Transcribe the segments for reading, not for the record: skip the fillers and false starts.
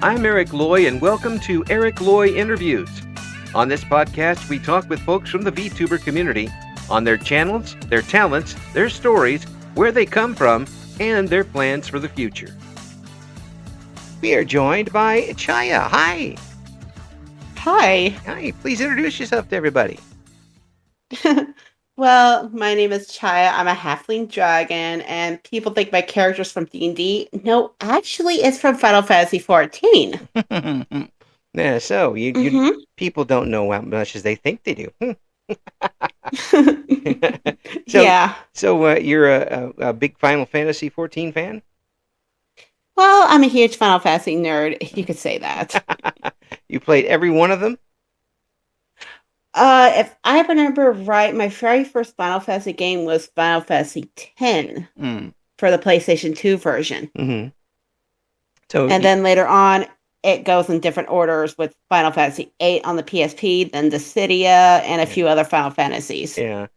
I'm Eric Loy, and welcome to Eric Loy Interviews. On this podcast, we talk with folks from the VTuber community on their channels, their talents, their stories, where they come from, and their plans for the future. We are joined by Chaya. Hi. Hi. Hi. Please introduce yourself to everybody. Well, my name is Chaya. I'm a halfling dragon, and people think my character's from D&D. No, actually, it's from Final Fantasy 14. Yeah, so you Mm-hmm. people don't know how much as they think they do. So, Yeah. you're a big Final Fantasy 14 fan? Well, I'm a huge Final Fantasy nerd. You could say that. You played every one of them? If I remember right, my very first Final Fantasy game was Final Fantasy X for the PlayStation 2 version. Mm-hmm. And then later on, it goes in different orders with Final Fantasy VIII on the PSP, then Dissidia, and a few other Final Fantasies. Yeah.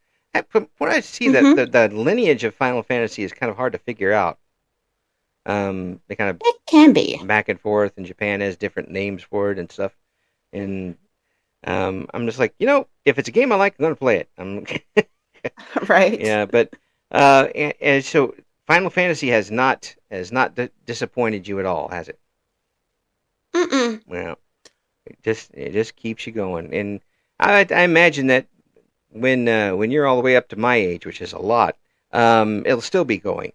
From what I see, that the lineage of Final Fantasy is kind of hard to figure out. They kind of It can be back and forth, and Japan has different names for it and stuff. And I'm just like, if it's a game I like, I'm going to play it. right. Yeah, but and so Final Fantasy has not disappointed you at all, has it? Mm-mm. Well, it just keeps you going, and I imagine that when you're all the way up to my age, which is a lot, it'll still be going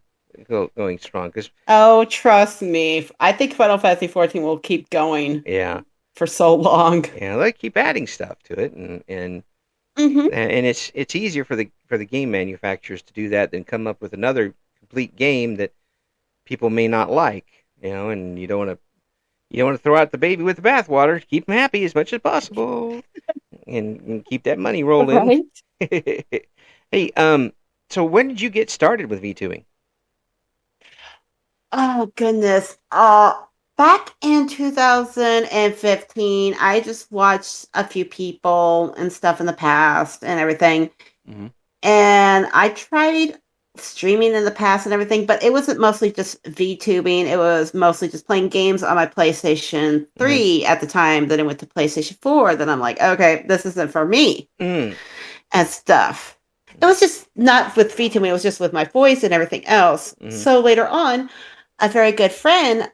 strong. Oh, trust me, I think Final Fantasy 14 will keep going. Yeah. For so long. Yeah, they keep adding stuff to it, and it's easier for the game manufacturers to do that than come up with another complete game that people may not like, and you don't want to throw out the baby with the bathwater. Keep them happy as much as possible, and keep that money rolling. Right. Hey, so when did you get started with VTubing? Oh goodness. Back in 2015, I just watched a few people and stuff in the past and everything. Mm-hmm. And I tried streaming in the past and everything, but it wasn't mostly just VTubing. It was mostly just playing games on my PlayStation 3 at the time. Then I went to PlayStation 4. Then I'm like, okay, this isn't for me and stuff. It was just not with VTubing. It was just with my voice and everything else. So later on, a very good friend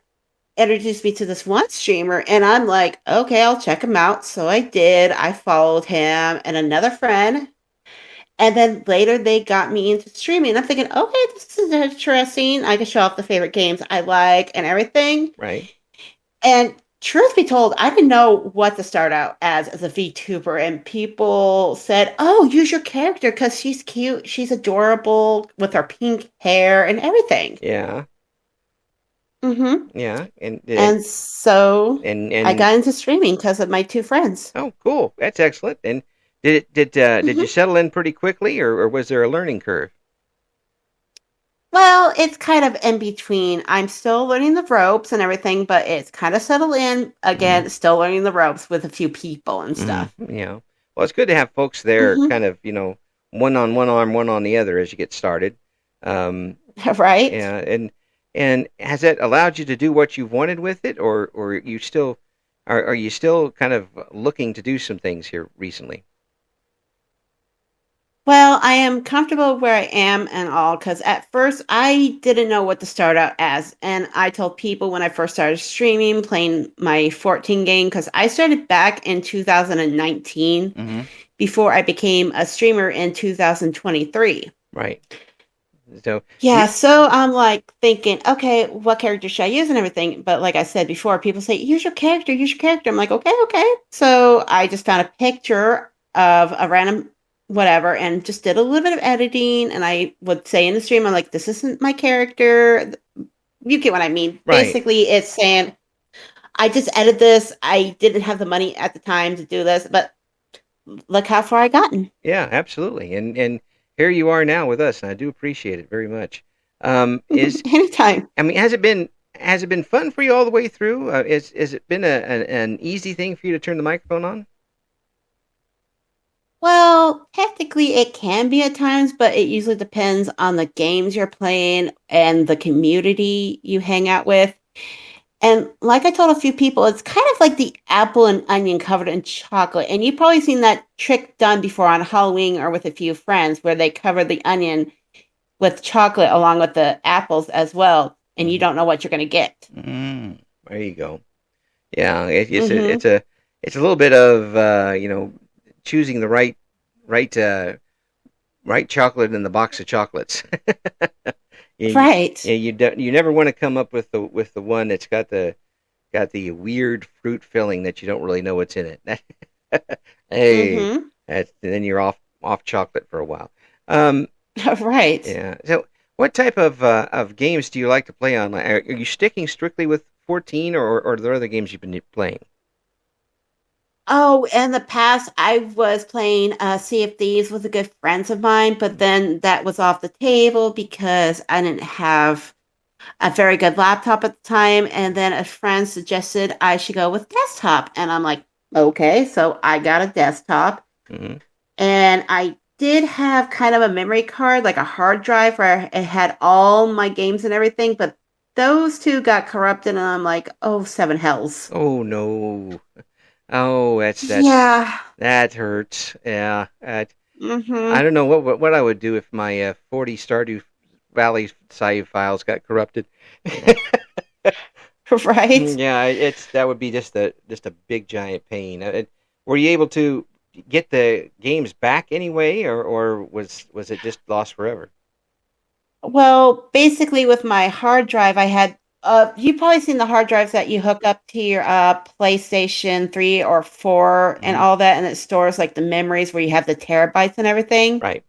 introduced me to this one streamer, and I'm like, okay, I'll check him out. So I did. I followed him and another friend. And then later they got me into streaming. And I'm thinking, okay, this is interesting. I can show off the favorite games I like and everything. Right. And truth be told, I didn't know what to start out as a VTuber. And people said, oh, use your character because she's cute. She's adorable with her pink hair and everything. Yeah. Mm-hmm. Yeah, and so I got into streaming because of my two friends. Oh, cool! That's excellent. And did you settle in pretty quickly, or was there a learning curve? Well, it's kind of in between. I'm still learning the ropes and everything, but it's kind of settled in again. Still learning the ropes with a few people and stuff. Yeah. Well, it's good to have folks there, kind of, one on one arm, one on the other as you get started. Right. Yeah, and has that allowed you to do what you've wanted with it, or are you still kind of looking to do some things here recently? Well, I am comfortable where I am and all, because at first I didn't know what to start out as. And I told people when I first started streaming, playing my 14 game, because I started back in 2019 before I became a streamer in 2023. Right. So so I'm like thinking, okay, what character should I use and everything? But like I said before, people say, use your character. I'm like, okay. So I just found a picture of a random whatever and just did a little bit of editing. And I would say in the stream, I'm like, this isn't my character. You get what I mean. Right. Basically, it's saying, I just edited this. I didn't have the money at the time to do this, but look how far I gotten. Yeah, absolutely. And here you are now with us, and I do appreciate it very much. Anytime. I mean, has it been fun for you all the way through? Has it been an easy thing for you to turn the microphone on? Well, technically it can be at times, but it usually depends on the games you're playing and the community you hang out with. And like I told a few people, it's kind of like the apple and onion covered in chocolate. And you've probably seen that trick done before on Halloween or with a few friends where they cover the onion with chocolate along with the apples as well. And you Mm-hmm. don't know what you're going to get. Mm, there you go. Yeah, Mm-hmm. it's a little bit of choosing the right right chocolate in the box of chocolates. you, Right. you never want to come up with the one that's got the weird fruit filling that you don't really know what's in it. Hey, Mm-hmm. then you're off chocolate for a while. Um, Right. yeah. So, what type of games do you like to play online? Are you sticking strictly with 14, or are there other games you've been playing? Oh, in the past, I was playing Sea of Thieves with a good friends of mine, but then that was off the table because I didn't have a very good laptop at the time. And then a friend suggested I should go with desktop. And I'm like, okay. So I got a desktop. Mm-hmm. And I did have kind of a memory card, like a hard drive where it had all my games and everything. But those two got corrupted. And I'm like, oh, seven hells. Oh no. Oh, Yeah. that hurts. Yeah. I Mm-hmm. don't know what I would do if my 40 Stardew Valley save files got corrupted. Right. Yeah, it's that would be just a big giant pain. Were you able to get the games back anyway, or was it just lost forever? Well, basically, with my hard drive, I had you've probably seen the hard drives that you hook up to your PlayStation 3 or 4 and Hmm. all that, and it stores like the memories where you have the terabytes and everything. Right.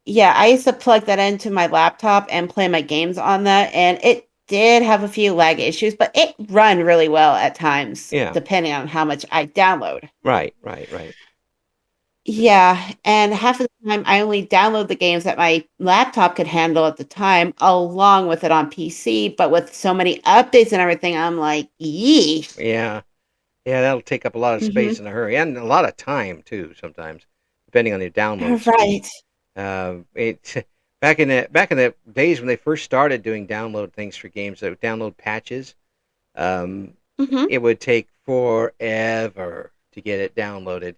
Yeah, I used to plug that into my laptop and play my games on that, and it did have a few lag issues, but it run really well at times, Yeah. depending on how much I download. Right. Right. Right. Yeah, and half of the time I only download the games that my laptop could handle at the time, along with it on PC. But with so many updates and everything, I'm like, yee. Yeah. Yeah. That'll take up a lot of space Hmm. in a hurry and a lot of time too. Sometimes, depending on your download speed. Right. It back in the days when they first started doing download things for games, that download patches. Um, Hmm. it would take forever to get it downloaded,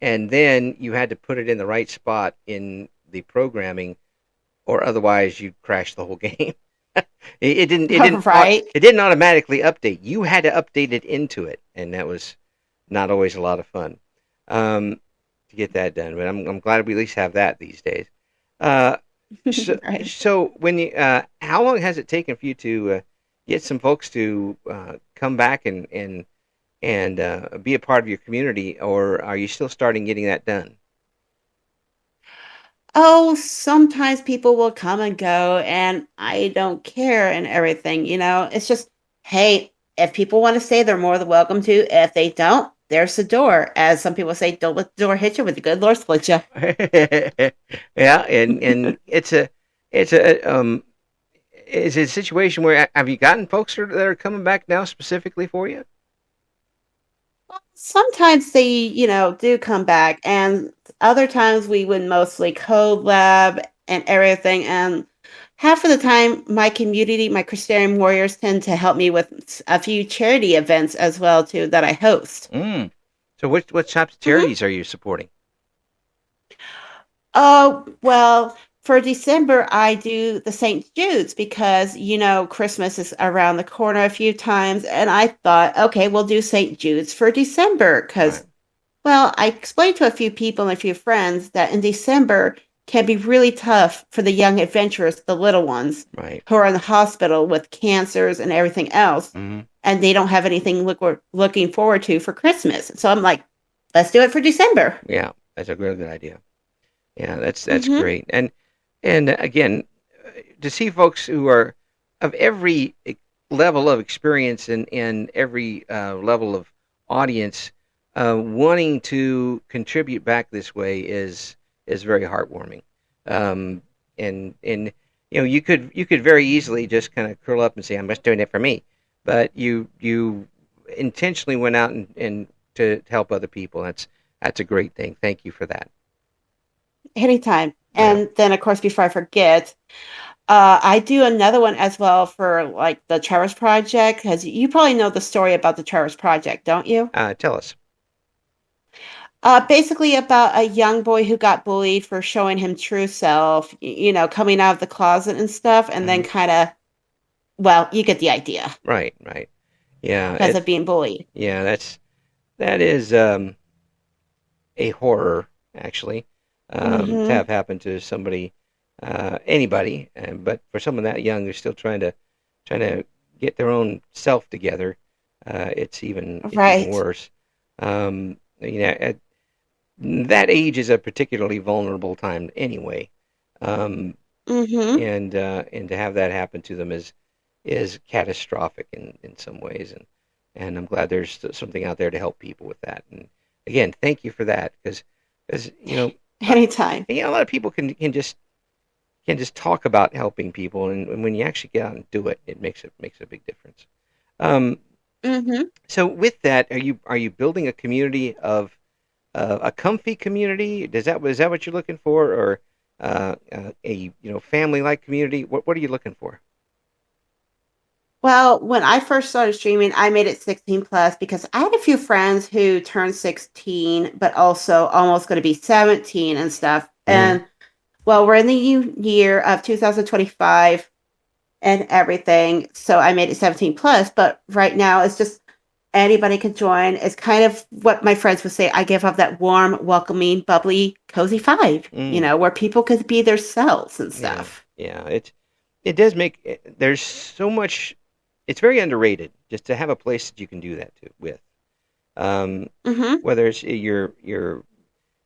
and then you had to put it in the right spot in the programming, or otherwise you'd crash the whole game. Right. It didn't automatically update. You had to update it into it, and that was not always a lot of fun um, to get that done. But I'm glad we at least have that these days. Uh, Right. so when you, how long has it taken for you to get some folks to come back and be a part of your community, or are you still starting getting that done? Oh, sometimes people will come and go, and I don't care and everything. It's just, hey, if people want to stay, they're more than welcome to. If they don't, there's the door. As some people say, don't let the door hit you with the good Lord split you. Yeah, and it's it's a situation where have you gotten folks that are coming back now specifically for you? Sometimes they, do come back, and other times we would mostly collab and everything. And half of the time, my community, my Christian warriors, tend to help me with a few charity events as well too that I host. Mm. So what types of Hmm. charities are you supporting? Oh, well, for December, I do the St. Jude's because, Christmas is around the corner a few times. And I thought, okay, we'll do St. Jude's for December Right, because, well, I explained to a few people and a few friends that in December can be really tough for the young adventurers, the little ones right. who are in the hospital with cancers and everything else. Hmm. And they don't have anything looking forward to for Christmas. So I'm like, let's do it for December. Yeah, that's a real good idea. Yeah, that's Hmm. great. And again, to see folks who are of every level of experience and every level of audience wanting to contribute back this way is very heartwarming. Um, and you could very easily just kind of curl up and say I'm just doing it for me, but you intentionally went out and to help other people. That's a great thing. Thank you for that. Anytime. Yeah. And then, of course, before I forget, I do another one as well for like the Travis Project because you probably know the story about the Travis Project, don't you? Tell us. Basically about a young boy who got bullied for showing him true self, coming out of the closet and stuff, and then Hmm. kind of, well, you get the idea Right, right. Yeah, because of being bullied. yeah, that is a horror actually, to Mm-hmm. have happened to somebody, anybody, but for someone that young who's still trying to get their own self together, it's even Right. worse. At that age is a particularly vulnerable time anyway, um, Mm-hmm. and to have that happen to them is catastrophic in some ways, and I'm glad there's something out there to help people with that. And again, thank you for that because uh, Anytime. a lot of people can just talk about helping people, and when you actually get out and do it, it makes a big difference. Um, Mm-hmm. so with that, are you building a community of a comfy community? Is that what you're looking for, or a family like community? What are you looking for? Well, when I first started streaming, I made it 16 plus because I had a few friends who turned 16, but also almost going to be 17 and stuff. Hmm. And well, we're in the year of 2025 and everything. So I made it 17 plus, but right now it's just anybody can join. It's kind of what my friends would say. I give off that warm, welcoming, bubbly, cozy vibe, Mm, where people could be their selves and yeah, stuff. yeah. It does there's so much. It's very underrated just to have a place that you can do that to with. Um, Mm-hmm. whether it's you're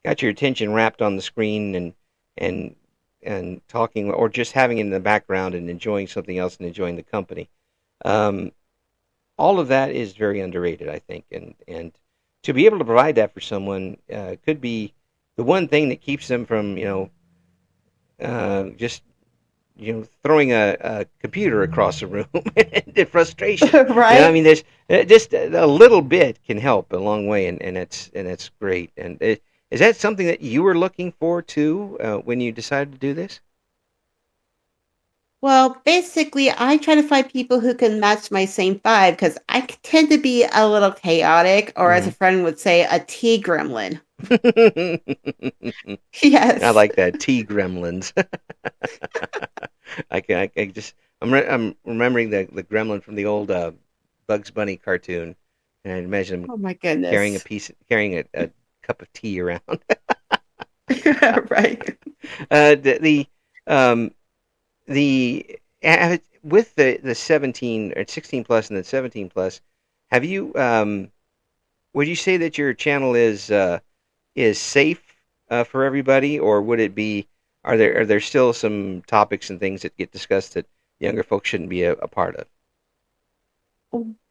got your attention wrapped on the screen and talking, or just having it in the background and enjoying something else and enjoying the company. Um, all of that is very underrated, I think, and to be able to provide that for someone could be the one thing that keeps them from just throwing a computer across the room in frustration. I Right? mean, there's just a little bit can help a long way, and it's great. And is that something that you were looking for too when you decided to do this? Well, basically, I try to find people who can match my same vibe because I tend to be a little chaotic, or as Hmm. a friend would say, a tea gremlin. I Yes. like that. Tea gremlins. I just I'm remembering the gremlin from the old Bugs Bunny cartoon, and I imagine him Oh my carrying goodness. a cup of tea around. Right. The um with the 17 or 16 plus and the 17 plus, have you would you say that your channel is safe for everybody, or would it be are there still some topics and things that get discussed that younger folks shouldn't be a part of?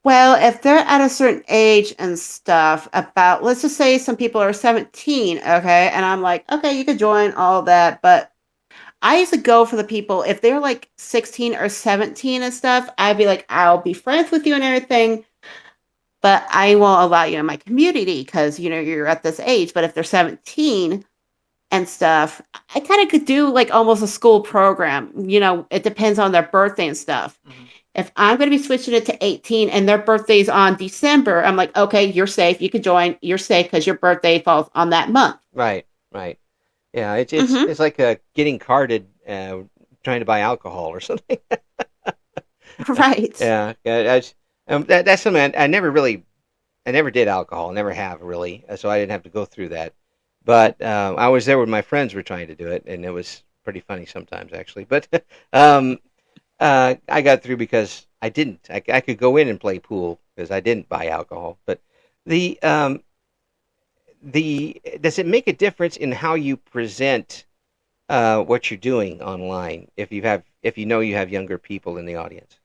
Well, if they're at a certain age and stuff, about, let's just say some people are 17, okay, and I'm like, okay, you could join all that, but I used to go for the people, if they're like 16 or 17 and stuff, I'd be like, I'll be friends with you and everything, but I won't allow you in my community because, you're at this age. But if they're 17 and stuff, I kind of could do like almost a school program. It depends on their birthday and stuff. Mhm. If I'm going to be switching it to 18 and their birthday's on December, I'm like, okay, you're safe. You can join. You're safe because your birthday falls on that month. Right, right. Yeah, Mm-hmm. it's like getting carded trying to buy alcohol or something. Right. Yeah, that's something I never did alcohol, never have really, so I didn't have to go through that. But I was there when my friends were trying to do it, and it was pretty funny sometimes actually. But um, I got through because I didn't. I could go in and play pool because I didn't buy alcohol. But the does it make a difference in how you present what you're doing online if you know you have younger people in the audience?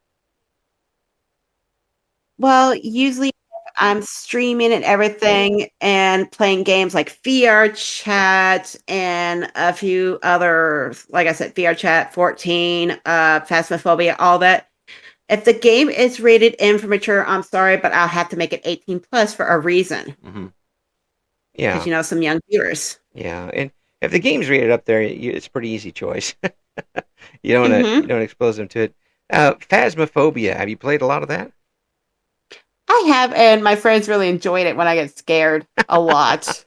Well, usually I'm streaming and everything and playing games like VR Chat and a few other, like I said, VR Chat 14, Phasmophobia, all that. If the game is rated M for mature, I'm sorry, but I'll have to make it 18 plus for a reason. Hmm. Because Yeah, some young viewers. yeah, and if the game's rated up there, it's a pretty easy choice. You Mm-hmm. don't expose them to it. Phasmophobia. Have you played a lot of that? I have, and my friends really enjoyed it when I get scared a lot.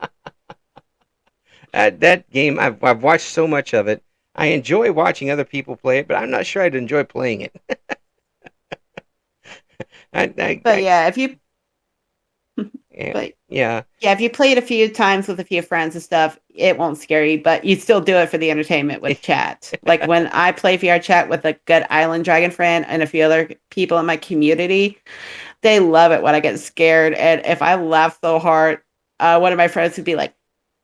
That game, I've watched so much of it. I enjoy watching other people play it, but I'm not sure I'd enjoy playing it. But I yeah, if you yeah, but yeah. yeah, if you play it a few times with a few friends and stuff, it won't scare you, but you still do it for the entertainment with chat. Like when I play VR chat with a good Island Dragon friend and a few other people in my community, they love it when I get scared. And if I laugh so hard, one of my friends would be like,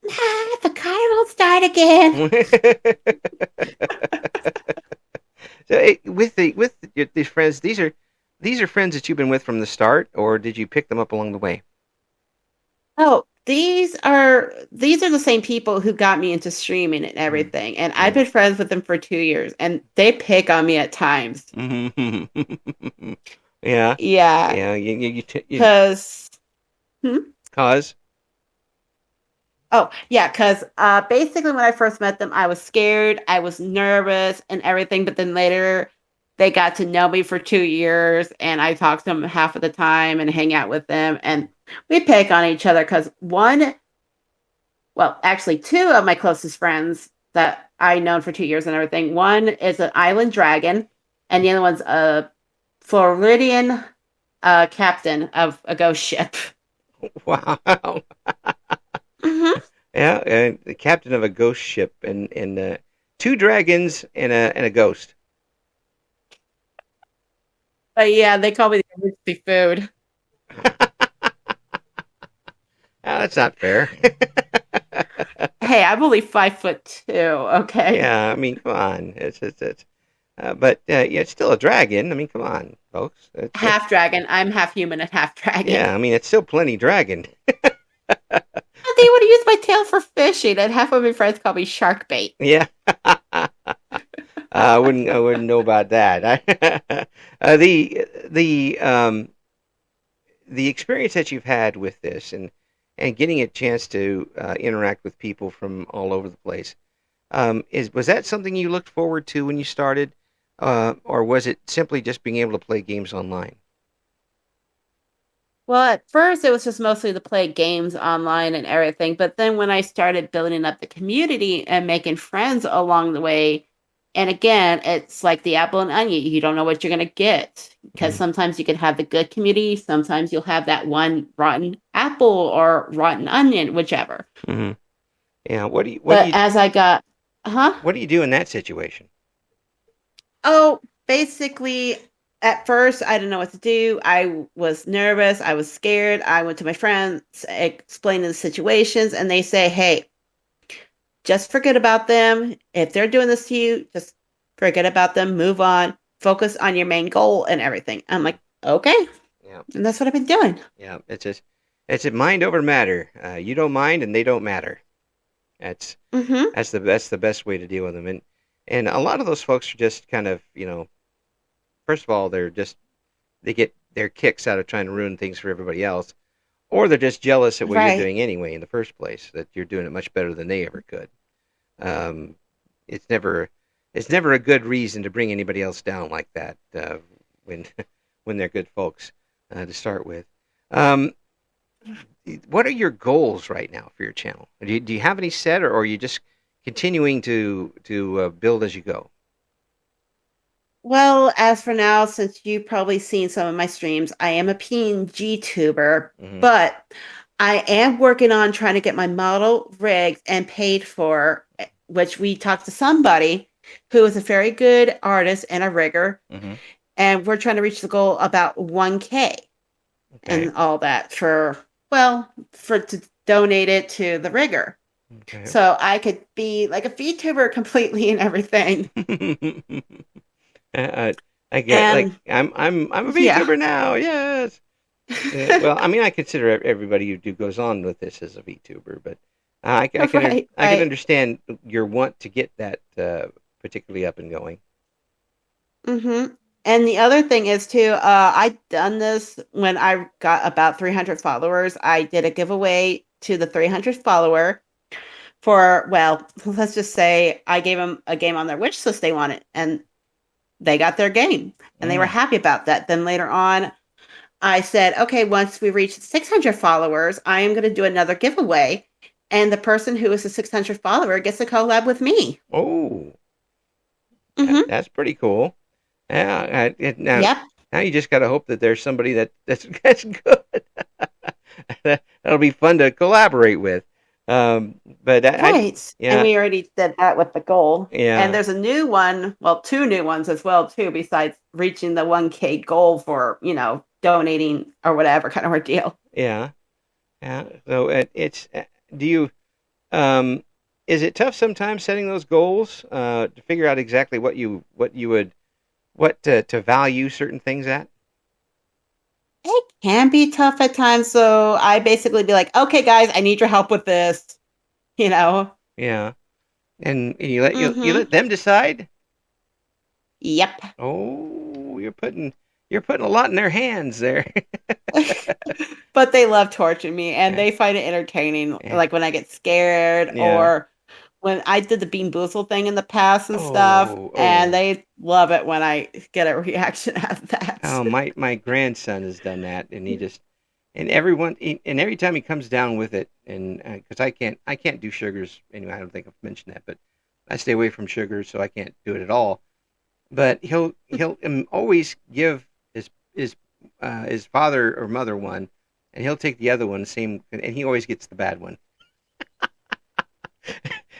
"Ah, the car will start again." So these friends, these are friends that you've been with from the start, or did you pick them up along the way? Oh, these are the same people who got me into streaming and Mm, everything. And I've mm, been friends with them for 2 years and they pick on me at times. mm. Yeah, Yeah, yeah. You because cause. oh yeah, because basically when I first met them, I was scared, I was nervous and everything. But then later, they got to know me for 2 years, and I talked to them half of the time and hang out with them, and we pick on each other because well, actually, two of my closest friends that I known for 2 years and everything. One is an island dragon, and the other one's a Floridian captain of a ghost ship. Wow. Mm-hmm. Yeah, the captain of a ghost ship and two dragons and a ghost. But yeah, they call me the emergency food. That's not fair. Hey, I'm only 5'2". Okay, Yeah, I mean, come on. It's but yeah, it's still a dragon. I mean, come on, folks. half dragon. I'm half human and half dragon. Yeah, I mean, it's still plenty dragon. They would use my tail for fishing, and half of my friends call me shark bait. Yeah. I wouldn't know about that. The experience that you've had with this and getting a chance to interact with people from all over the place is was that something you looked forward to when you started, or was it simply just being able to play games online? Well, at first it was just mostly to play games online and everything, but then when I started building up the community and making friends along the way, and again, it's like the apple and onion. You don't know what you're going to get because Mm-hmm. sometimes you can have the good community, sometimes you'll have that one rotten apple or rotten onion, whichever. Mm-hmm. Yeah. But as I got, huh? what do you do in that situation? Oh, basically, at first, I didn't know what to do. I was nervous. I was scared. I went to my friends, explaining the situations, and they say, hey, just forget about them. If they're doing this to you, just forget about them, move on, focus on your main goal and everything. I'm like, okay. Yeah. And that's what I've been doing. Yeah. It's a mind over matter. You don't mind, and they don't matter. That's Mm-hmm. that's the best way to deal with them. And a lot of those folks are just kind of first of all they get their kicks out of trying to ruin things for everybody else, or they're just jealous at what you're Right. doing anyway in the first place, that you're doing it much better than they ever could. Um, it's never it's never a good reason to bring anybody else down like that when when they're good folks to start with. Um, what are your goals right now for your channel? Do you have any set, or are you just continuing to build as you go? Well, as for now, since you've probably seen some of my streams, I am a PNG tuber, Hmm. but I am working on trying to get my model rigged and paid for, which we talked to somebody who is a very good artist and a rigger, Hmm. and we're trying to reach the goal about 1K Okay. and all that for to donate it to the rigger. Okay. So I could be like a VTuber completely and everything. uh, I get like And I'm a yeah, VTuber now. Yes. Yeah, well, I mean, I consider everybody who goes on with this as a VTuber, but right, I can right. understand your want to get that particularly up and going. Mm-hmm. And the other thing is too, I done this when I got about 300 followers. I did a giveaway to the 300th follower for, well, let's just say I gave them a game on their wish list they wanted, and they got their game, and they were Mm. happy about that. Then later on, I said, okay, once we reach 600 followers, I am going to do another giveaway. And the person who is the 600 follower gets to collab with me. Oh, Mm-hmm. that's pretty cool. Yeah. Now, Yep. now you just got to hope that there's somebody that's good. That'll be fun to collaborate with. But Right. And yeah, we already did that with the goal. And yeah, there's a new one, well, two new ones as well, too, besides reaching the 1K goal for, donating or whatever kind of ordeal. yeah, yeah. So do you um, is it tough sometimes setting those goals to figure out exactly what you would to value certain things at? It can be tough at times. So I basically be like, okay, guys, I need your help with this, you know? Yeah, and you Mm-hmm. let them decide. Yep. Oh, you're putting a lot in their hands there. But they love torturing me and Yeah, they find it entertaining. yeah, Like when I get scared yeah. or when I did the Bean Boozle thing in the past and stuff. Oh, And oh, they love it when I get a reaction out of oh. that. My grandson has done that, and he just and everyone and every time he comes down with it, and because I can't do sugars anyway. I don't think I've mentioned that, but I stay away from sugars, so I can't do it at all. But he'll always give his father or mother one, and he'll take the other one, same, and he always gets the bad one.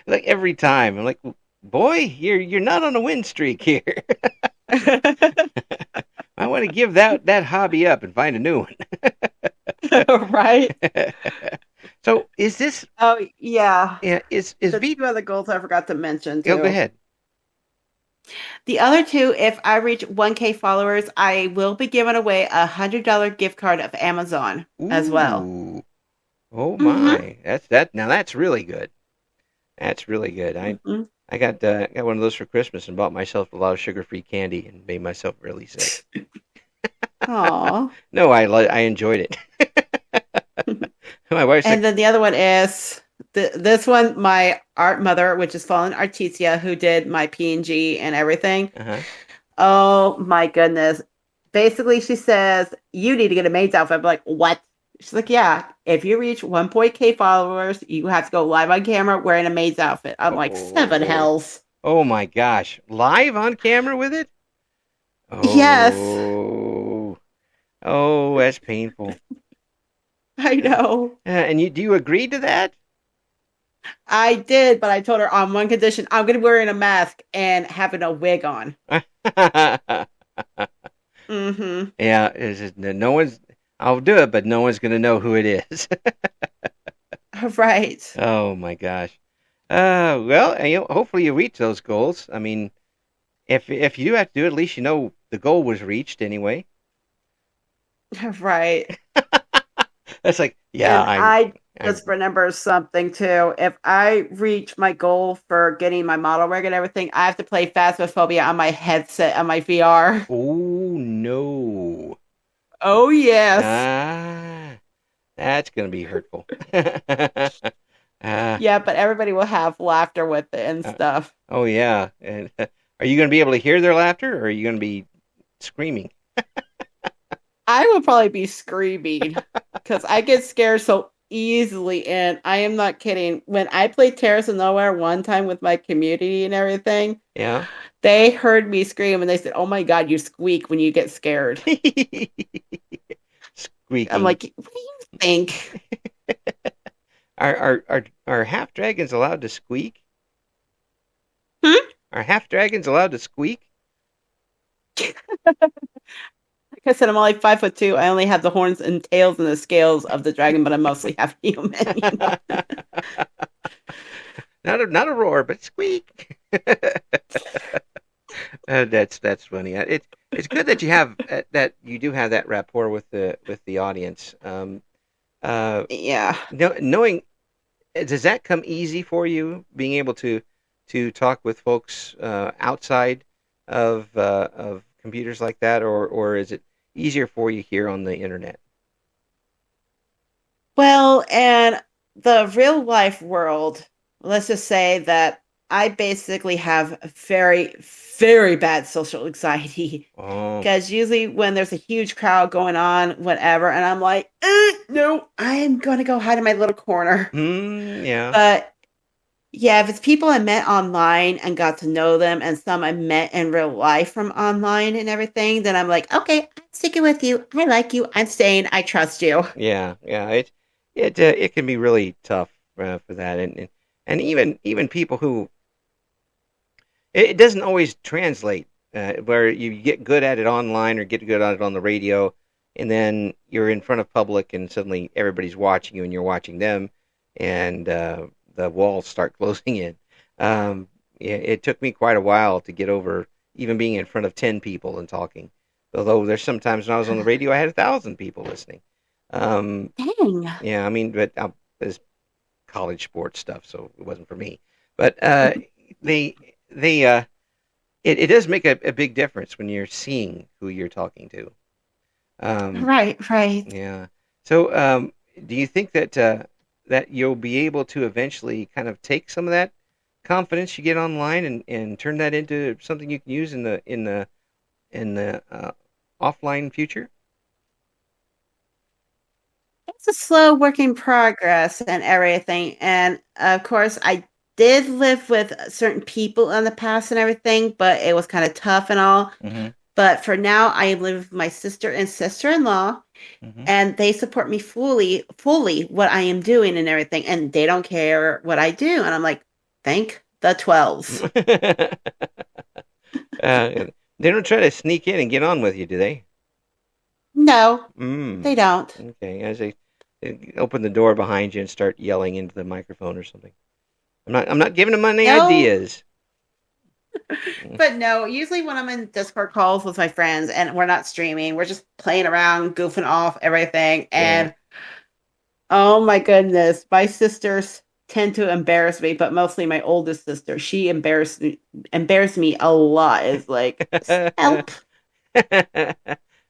Like every time, I'm like, boy, you're not on a win streak here. I want to give that hobby up and find a new one. Right? So is this? Oh, yeah. Yeah, is The V? two other goals I forgot to mention, Go too. ahead. The other two, if I reach 1K followers, I will be giving away a $100 gift card of Amazon as well. Ooh, oh Mm-hmm. my, that now that's really good. That's really good. Mm-hmm. I got one of those for Christmas and bought myself a lot of sugar-free candy and made myself really sick. Aw. No, I enjoyed it. My wife's like, And then the other one is this one, my art mother, which is Fallen Artesia, who did my PNG and everything. uh-huh. Oh my goodness. Basically, she says, you need to get a maid's outfit. I'm like, what? She's like, yeah, if you reach 1K followers, you have to go live on camera wearing a maid's outfit. I'm like, seven Oh, hells. oh my gosh, live on camera with it? Yes, Oh, oh, that's painful. I know. And do you agree to that? I did, but I told her on one condition I'm going to be wearing a mask and having a wig on. Mm Yeah, no one's. I'll do it, but no one's gonna know who it is. hmm. Right. Oh my gosh. Well, hopefully you reach those goals. I mean, if you do have to do it, at least you know the goal was reached anyway. Right. That's like, yeah, And I I, just remember something too. If I reach my goal for getting my model rig and everything, I have to play Phasmophobia on my headset on my VR. oh no, Oh yes. ah, that's gonna be hurtful. uh, Yeah, but everybody will have laughter with it and uh, stuff. oh yeah, and are you gonna be able to hear their laughter, or are you gonna be screaming? I will probably be screaming because I get scared so easily. And I am not kidding. When I played Terrace of Nowhere one time with my community and everything, Yeah. they heard me scream and they said, "Oh my God, you squeak when you get scared." I'm Squeaking. like, "What do you think?" Are half dragons allowed to squeak? Hmm? Are half dragons allowed to squeak? Like I said, I'm only 5'2". I only have the horns and tails and the scales of the dragon, but I'm mostly half human. Not a roar, but squeak. That's funny. It's good that you have that you do have that rapport with the audience. Uh, Yeah. knowing does that come easy for you being able to talk with folks outside of computers like that, or is it easier for you here on the internet? Well, and the real life world. let's just say that I basically have very, very bad social anxiety. Oh, Because usually when there's a huge crowd going on, whatever, and I'm like, no, I'm going to go hide in my little corner. yeah, But yeah, if it's people I met online and got to know them, and some I met in real life from online and everything, then I'm like, okay, I'm sticking with you. I like you. I'm staying. I trust you. yeah, yeah. It can be really tough for that, and even people who it doesn't always translate where you get good at it online or get good at it on the radio, and then you're in front of public and suddenly everybody's watching you and you're watching them, and the walls start closing in. It took me quite a while to get over even being in front of 10 people and talking. Although there's sometimes when I was on the radio, I had 1,000 people listening. Um, Dang. yeah, I mean, but it's college sports stuff, so it wasn't for me. But they they it does make a big difference when you're seeing who you're talking to. Um, Right, right. yeah. So, do you think that that you'll be able to eventually kind of take some of that confidence you get online and turn that into something you can use in the offline future? It's a slow work in progress and everything. And of course, I did live with certain people in the past and everything, but it was kind of tough and all. Mm-hmm. But for now, I live with my sister and sister-in-law, Mm-hmm. and they support me fully what I am doing and everything, and they don't care what I do. And I'm like, thank the 12s. They don't try to sneak in and get on with you, do they? No, Mm. they don't. Okay, as they open the door behind you and start yelling into the microphone or something. I'm not giving them any No, ideas. Mm. but no, usually when I'm in Discord calls with my friends and we're not streaming, we're just playing around, goofing off everything. Yeah. And oh my goodness, my sisters tend to embarrass me, but mostly my oldest sister. She embarrassed me a lot. Is like, help.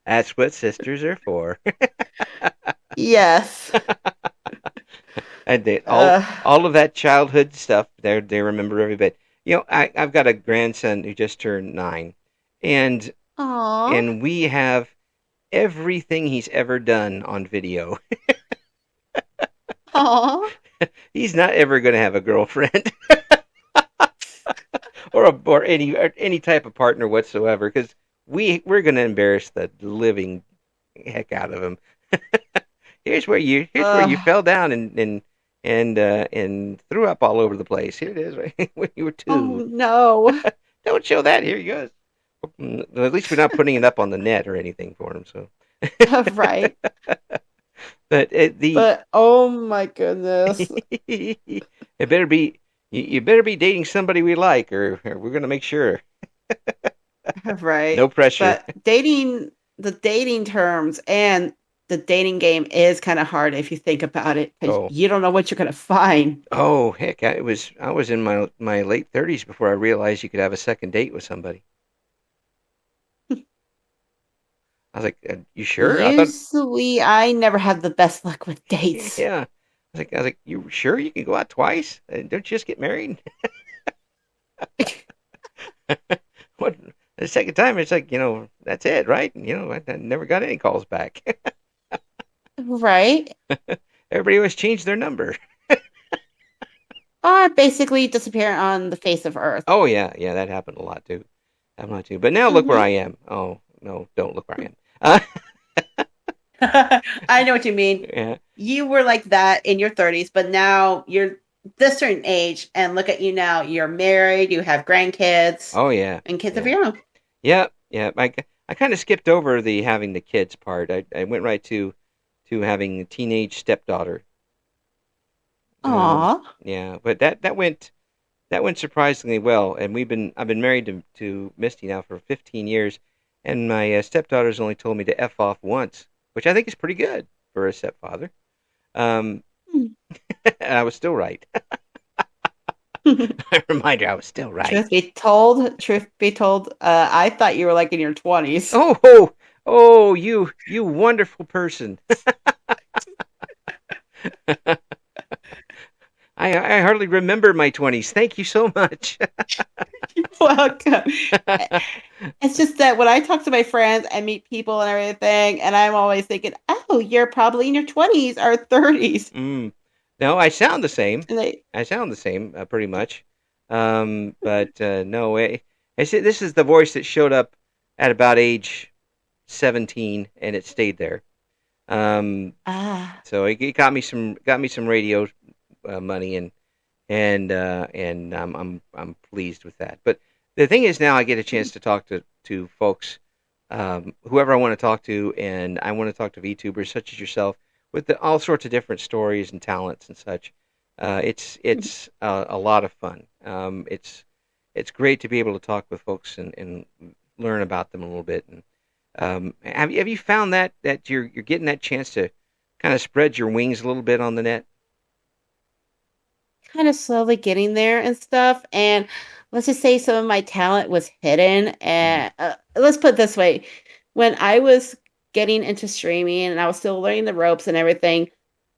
That's what sisters are for. Yes. And they Uh, all of that childhood stuff. They remember every bit. I've got a grandson who just turned 9, and aw. we have everything he's ever done on video. Aw. He's not ever going to have a girlfriend or any type of partner whatsoever because we're going to embarrass the living heck out of him. Here's where you Uh, fell down and threw up all over the place. Here it is, right when you were oh 2. no. Don't show that. Here he goes. At least we're not putting it up on the net or anything for him. So, Right. but the But oh my goodness. it better be you better be dating somebody we like, or we're gonna make sure. Right. No pressure. But the dating terms and the dating game is kind of hard if you think about it because Oh, you don't know what you're going to find. oh, heck! I was in my late 30s before I realized you could have a second date with somebody. I was like, "You sure?" I thought, Usually, I never have the best luck with dates. yeah. I was like, "You sure you can go out twice? Don't you just get married?" What the second time? It's like that's it, right? I never got any calls back. Right. Everybody always changed their number. Or basically disappear on the face of Earth. Oh yeah, yeah, that happened a lot too. I'm not too. But now look where I Hmm. am. Oh no, don't look where I am. I know what you mean. Yeah. You were like that in your 30s, but now you're this certain age, and look at you now. You're married, you have grandkids, Oh yeah, and kids of yeah, your own. yeah, yeah. I kind of skipped over the having the kids part. I went right to having a teenage stepdaughter. Aw. Yeah, but that went surprisingly well, and I've been married to Misty now for 15 years, and my stepdaughter's only told me to f off once, which I think is pretty good for a stepfather. Um, and I was still right. I remind her I was still right. Truth be told, I thought you were like in your 20s. Oh, oh, oh, you wonderful person. I hardly remember my 20s. Thank you so much. You're welcome. It's just that when I talk to my friends and meet people and everything, and I'm always thinking, "Oh, you're probably in your 20s or 30s," Mm. No, I sound the same. and they, I sound the same, pretty much. But no, this is the voice that showed up at about age 17, and it stayed there. Um, ah, so it got me some radio money, and I'm pleased with that. But the thing is, now I get a chance to talk to folks, whoever I want to talk to, and I want to talk to VTubers such as yourself with all sorts of different stories and talents and such. It's a lot of fun. It's great to be able to talk with folks and learn about them a little bit. And have you found that you're getting that chance to kind of spread your wings a little bit on the net? kind of slowly getting there and stuff. And let's just say some of my talent was hidden. Mm-hmm. And let's put it this way: when I was getting into streaming and I was still learning the ropes and everything,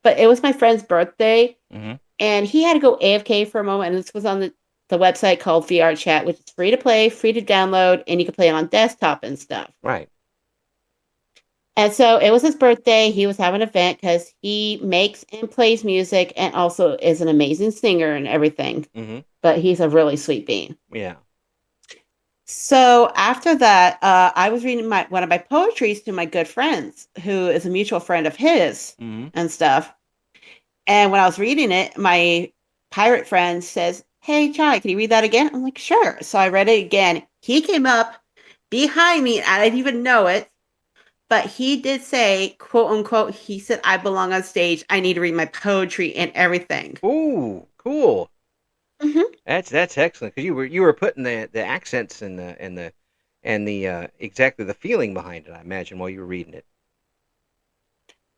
but it was my friend's birthday, Mm-hmm. and he had to go AFK for a moment. And this was on the website called VR Chat, which is free to play, free to download, and you can play it on desktop and stuff. Right. And so it was his birthday. He was having an event because he makes and plays music and also is an amazing singer and everything. Mm-hmm. But he's a really sweet being. Yeah. So after that, I was reading one of my poetries to my good friends, who is a mutual friend of his Mm-hmm. and stuff. And when I was reading it, my pirate friend says, "Hey, Chai, can you read that again?" I'm like, "Sure." So I read it again. He came up behind me, and I didn't even know it. But he did say, quote unquote, he said, "I belong on stage. I need to read my poetry and everything." Ooh, cool. Mm-hmm. That's excellent because you were putting the accents and the exactly the feeling behind it. I imagine while you were reading it.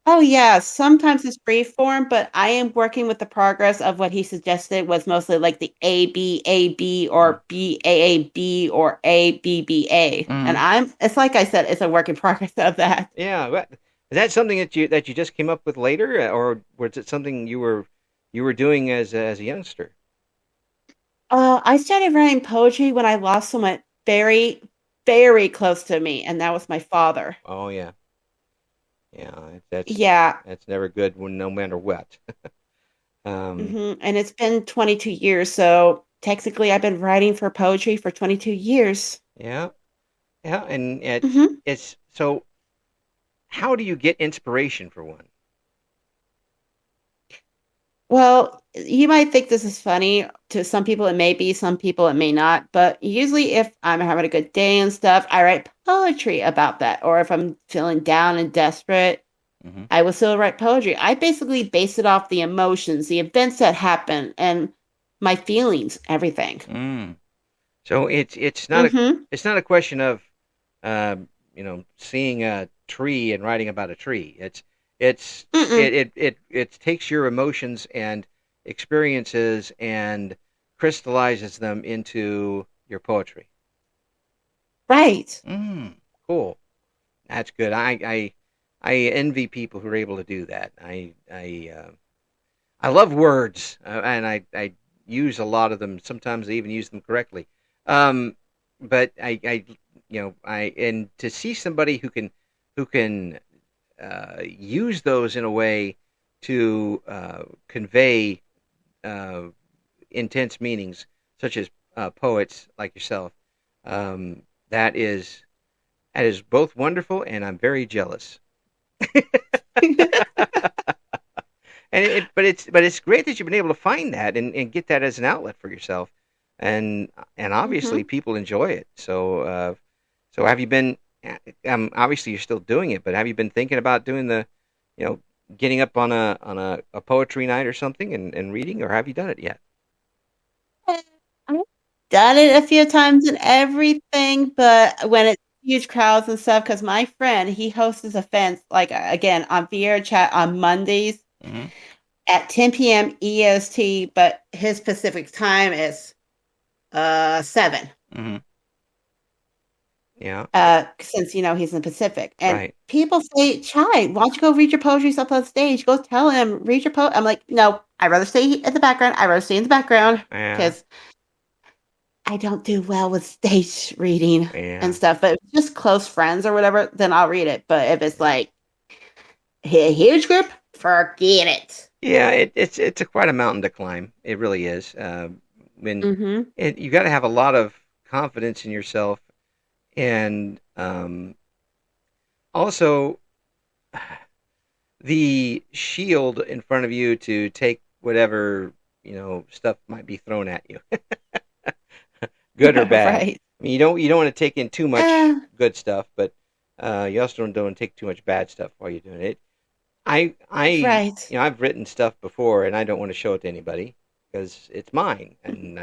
Oh, yeah. Sometimes it's brief form, but I am working with the progress of what he suggested was mostly like the ABAB or BAAB or ABBA. And Mm-hmm. it's like I said, it's a work in progress of that. Yeah. Is that something that you just came up with later, or was it something you were doing as a youngster? I started writing poetry when I lost someone very, very close to me, and that was my father. Oh yeah. Yeah. That's Yeah. that's never good when no matter what. Um. And it's been 22 years, so technically I've been writing for poetry for 22 years. Yeah. Yeah. And hmm it's so. How do you get inspiration for one? Well, you might think this is funny. To some people, it may be, some people, it may not. But usually, if I'm having a good day and stuff, I write poetry about that. Or if I'm feeling down and desperate, Mm-hmm. I will still write poetry. I basically base it off the emotions, the events that happen, and my feelings, everything. Mm. So it's not a Mm-hmm. it's not a question of seeing a tree and writing about a tree. It's Mm-mm. it takes your emotions and experiences and crystallizes them into your poetry. Right. Mm, cool. That's good. I envy people who are able to do that. I love words, and I use a lot of them. Sometimes I even use them correctly. Um, but and to see somebody who can use those in a way to convey uh, intense meanings, such as poets like yourself, um, that is that is both wonderful, and I'm very jealous. But it's great that you've been able to find that and get that as an outlet for yourself, and obviously hmm people enjoy it. So have you been? Obviously you're still doing it, but have you been thinking about doing you know, getting up on a poetry night or something and reading, or have you done it yet? I've done it a few times and everything, but when it's huge crowds and stuff, because my friend, he hosts his events, like, again, on VR Chat on Mondays Mm-hmm. at 10 p.m. EST, but his Pacific time is 7. Mm-hmm. Yeah. Since he's in the Pacific. And Right. people say, "Chai, why don't you go read your poetry stuff on stage? Go tell him, read your poem." I'm like, no, I'd rather stay in the background. I'd rather stay in the background Yeah. because I don't do well with stage reading and Yeah. stuff. But if it's just close friends or whatever, then I'll read it. But if it's like a huge group, forget it. Yeah. It's a quite a mountain to climb. It really is. When Mm-hmm. you got to have a lot of confidence in yourself, and also the shield in front of you to take whatever stuff might be thrown at you, good or bad. Right. I mean, you don't want to take in too much Uh, good stuff, but you also don't want to take too much bad stuff while you're doing it. I right. I've written stuff before, and I don't want to show it to anybody because it's mine, and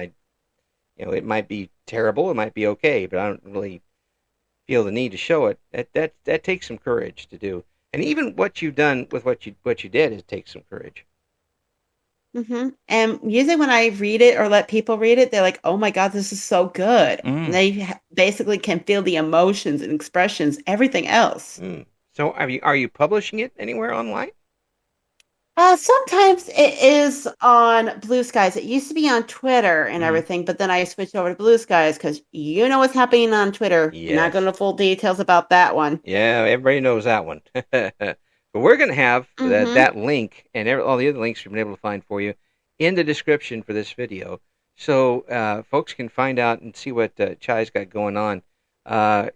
it might be terrible, it might be okay, but I don't really feel the need to show it. That takes some courage to do. And even what you've done with what you did, it takes some courage. And usually when I read it or let people read it, they're like, "Oh my God, this is so good." And Mm. they basically can feel the emotions and expressions, everything else. Mm. So are you publishing it anywhere online? Sometimes it is on Blue Skies. It used to be on Twitter and Mm. everything, but then I switched over to Blue Skies because you know what's happening on Twitter. Not going Yes. to full details about that one. Yeah, everybody knows that one. But we're going to have Mm-hmm. that link and all the other links we've been able to find for you in the description for this video, so folks can find out and see what Chai's got going on. A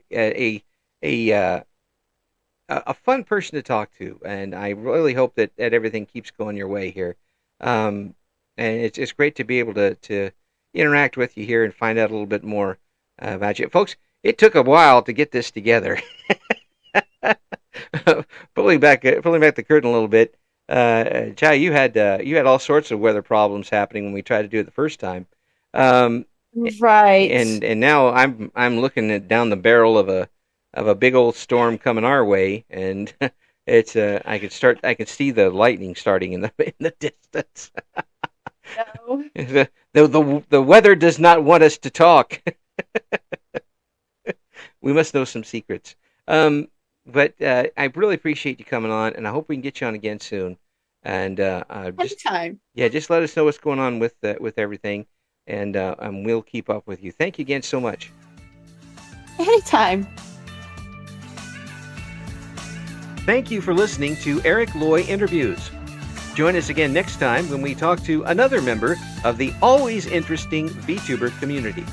a fun person to talk to, and I really hope that everything keeps going your way here. Um, and it's great to be able to interact with you here and find out a little bit more about you, folks. It took a while to get this together. Pulling back the curtain a little bit. Chai, you had all sorts of weather problems happening when we tried to do it the first time, um, Right. and now I'm looking down the barrel of a big old storm coming our way, and it's I can see the lightning starting in the distance. No. The weather does not want us to talk. We must know some secrets. But I really appreciate you coming on, and I hope we can get you on again soon. And just Anytime. yeah, just let us know what's going on with everything, and we'll keep up with you. Thank you again so much. Anytime. Thank you for listening to Eric Loy Interviews. Join us again next time when we talk to another member of the always interesting VTuber community.